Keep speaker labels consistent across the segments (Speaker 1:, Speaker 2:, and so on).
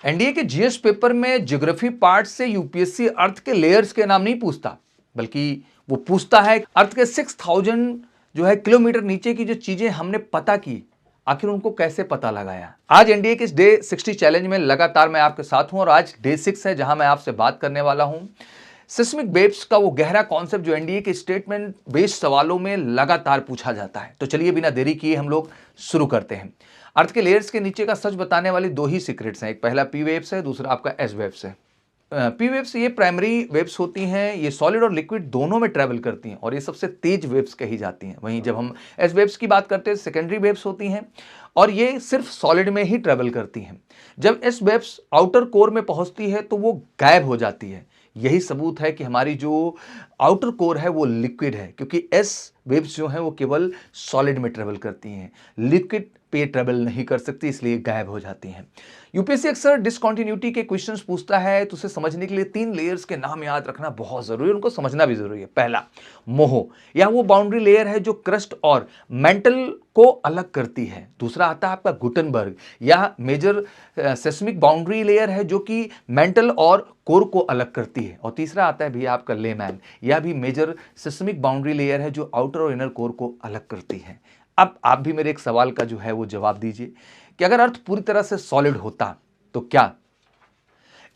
Speaker 1: NDA के GS paper में geography part से यूपीएससी अर्थ के लेयर्स के नाम नहीं पूछता, बल्कि वो पूछता है अर्थ के 6000 जो है किलोमीटर नीचे की जो चीजें हमने पता की, आखिर उनको कैसे पता लगाया। आज एनडीए के इस डे 60 चैलेंज में लगातार मैं आपके साथ हूं और आज डे 6 है जहां मैं आपसे बात करने वाला हूं सिस्मिक वेव्स का वो गहरा कॉन्सेप्ट जो एनडीए के स्टेटमेंट बेस्ड सवालों में लगातार पूछा जाता है। तो चलिए बिना देरी किए हम लोग शुरू करते हैं। अर्थ के लेयर्स के नीचे का सच बताने वाली दो ही सीक्रेट्स हैं, एक पहला पी वेव्स है, दूसरा आपका एस वेव्स है। पी वेव्स ये प्राइमरी वेव्स होती हैं, ये सॉलिड और लिक्विड दोनों में ट्रैवल करती हैं और ये सबसे तेज वेव्स कही जाती हैं। वहीं जब हम एस वेव्स की बात करते हैं सेकेंडरी वेव्स होती हैं और ये सिर्फ सॉलिड में ही ट्रैवल करती हैं। जब एस वेव्स आउटर कोर में पहुंचती है तो वो गायब हो जाती है। यही सबूत है कि हमारी जो आउटर कोर है वो लिक्विड है, क्योंकि एस वेव्स जो हैं वो केवल सॉलिड में ट्रेवल करती हैं, लिक्विड पे ट्रेवल नहीं कर सकती, इसलिए गायब हो जाती हैं। यूपीएससी अक्सर डिसकंटिन्यूटी के क्वेश्चंस पूछता है, तो उसे समझने के लिए 3 लेयर्स के नाम याद रखना बहुत जरूरी है, उनको समझना भी जरूरी है। पहला मोहो, यह वो बाउंड्री लेयर है जो क्रस्ट और मेंटल को अलग करती है। दूसरा आता है आपका गुटनबर्ग, यह मेजर सेस्मिक बाउंड्री लेयर है जो कि मेंटल और कोर को अलग करती है। और तीसरा आता है भैया आपका लेमैन, यह भी मेजर सिस्मिक बाउंड्री लेयर है जो आउटर और इनर कोर को अलग करती है। अब आप भी मेरे एक सवाल का जो है वो जवाब दीजिए कि अगर अर्थ पूरी तरह से सॉलिड होता तो क्या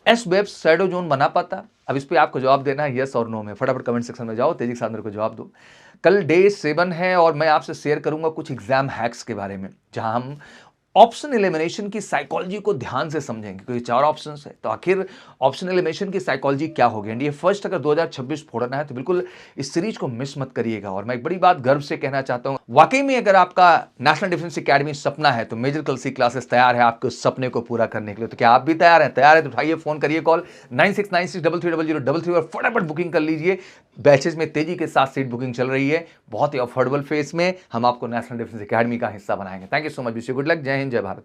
Speaker 1: एस वेव्स शैडो जोन बना पाता? अब इस पे आपको जवाब देना है यस और नो में। फटाफट कमेंट सेक्शन में जाओ, तेजी के साथ मेरे को जवाब दो। कल डे 7 है और मैं आपसे शेयर करूंगा कुछ एग्जाम हैक्स के बारे में, जहां हम ऑप्शन एलिमिनेशन की साइकोलॉजी को ध्यान से समझेंगे, क्योंकि 4 ऑप्शंस है। तो आखिर ऑप्शन एलिमिनेशन की साइकोलॉजी क्या होगी? एंड ये फर्स्ट अगर 2026 फोड़ना है तो बिल्कुल इस सीरीज को मिस मत करिएगा। और मैं एक बड़ी बात गर्व से कहना चाहता हूं, वाकई में अगर आपका नेशनल डिफेंस एकेडमी सपना है तो मेजर कल सी क्लासेस तैयार है आपके उस सपने को पूरा करने के लिए। तो क्या आप भी तैयार हैं? तैयार है तो उठाइए फोन, करिए कॉल 9696330033 और फटाफट बुकिंग कर लीजिए। बैचेज में तेजी के साथ सीट बुकिंग चल रही है, बहुत ही अफोर्डेबल फेस में हम आपको नेशनल डिफेंस एकेडमी का हिस्सा बनाएंगे। Thank you so much, wish you good luck. जय हिंद, जय भारत।